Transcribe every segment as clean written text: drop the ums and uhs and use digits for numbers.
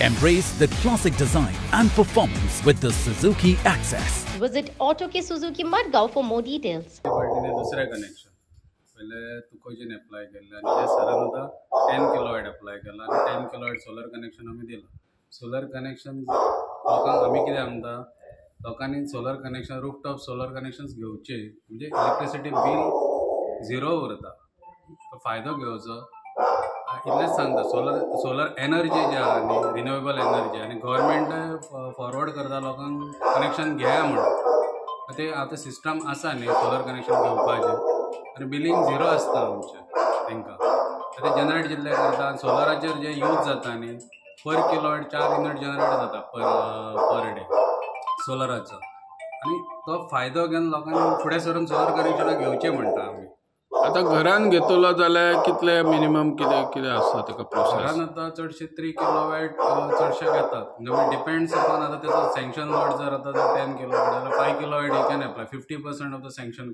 Embrace the classic design and performance with the Suzuki Access. Visit Auto K Suzuki Madgaon for more details. दुसरे connection पहिले तुकोजीन apply केलं आणि हे सरान आता 10 किलोवॅट अप्लाय केला आणि 10 किलोवॅट सोलर कनेक्शन आम्ही दिलं. सोलर कनेक्शन लोकांक आम्ही कितें म्हणटा, लोकांनी solar connection rooftop solar connections घेवचे म्हणजे इलेक्ट्रिसिटी बिल झिरो उरता. तो फायदो घेवचो इतलेंच सांगता. सोलर एनर्जी जी आहा न्ही, रिन्युएबल एनर्जी, आनी गव्हर्मेंट फॉरवर्ड करता लोकांक कनेक्शन घेया म्हणून. ते आतां सिस्टम आसा न्ही सोलर कनेक्शन घेवपाचें आणि बिलींग झिरो आसता आमचें तांकां. ते जनरेट जितले करता आनी सोलराचेर जे यूज जाता न्ही पर किलोवॅट 4 युनिट जनरेट जाता पर डे सोलराचो. आनी तो फायदो घेवन लोकांनी फुडें सरून सोलर कनेक्शनां घेवचें म्हणटा आमी. आता घरान घेतलो जाल्यार कितले मिनिमम कितें आसता तेका प्रोसेस? घरान आतां चडशे 3 किलोवॅट चडशे घेतात. म्हणजे डिपेंड्स अपॉन आतां तेचो सँक्शन लोड जर आतां 10 किलोवॅट जाल्यार 5 kilowatt he can apply 50% of the sanction.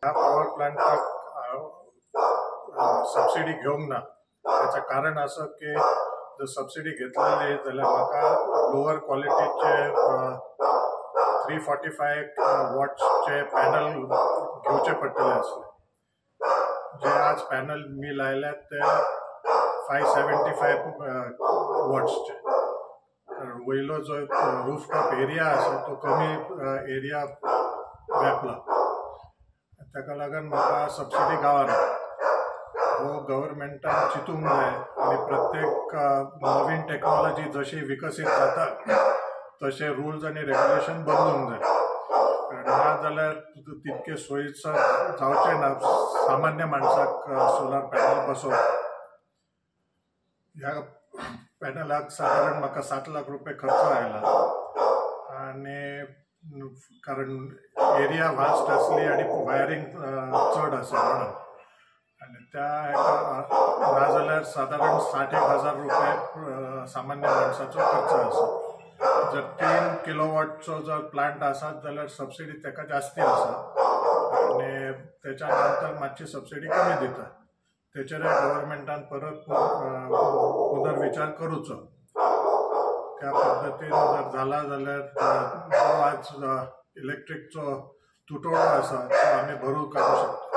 ह्या पॉवर प्लांटाक सबसिडी घेवंक ना. त्याचं कारण असं की जर सबसिडी घेतलेली जाल्यार म्हाका लोअर क्वॉलिटीचे 345 वॉट्सचे पॅनल घेवचे पडटले असले. जे आज पॅनल मी लायल्यात ते 575 वॉट्सचे. वयलो जो रूफटॉप एरिया आसा तो कमी एरिया व्यापला. ताका लागून म्हाका सबसिडी गावना. हो गव्हर्मेंटान चिंतूंक जाय आनी प्रत्येक नवीन टेक्नॉलॉजी जशी विकसीत जाता तसे रूल्स आणि रेग्युलेशन बदलूंक जाय. ना जाल्यार तितके सोयीस्कर जावचे ना सामान्य माणसाक सोलार पॅनल बसोवप. ह्या पॅनलाक साधारण म्हाका 7 लाख रुपये खर्च आयला आणि कारण एरिया वास्ट असली आणि वायरिंग चड आसा म्हणून. आणि त्या ना जाल्यार साधारण 60,000 रुपये सामान्य माणसाचो खर्च आसा. जर 3 किलोवॉटचो जर प्लांट आसात जाल्यार सबसिडी ताका जास्ती आसा आणि त्याच्या नंतर मातशी सबसिडी कमी दिता. तेचेर गव्हर्मेंटान परत पुनर्विचार करूचो. त्या पद्दतीन जर झाला जाल्यार जो आज इलेक्ट्रिकचो तुटवडो आसा तो आमी भरून काडूं शकता.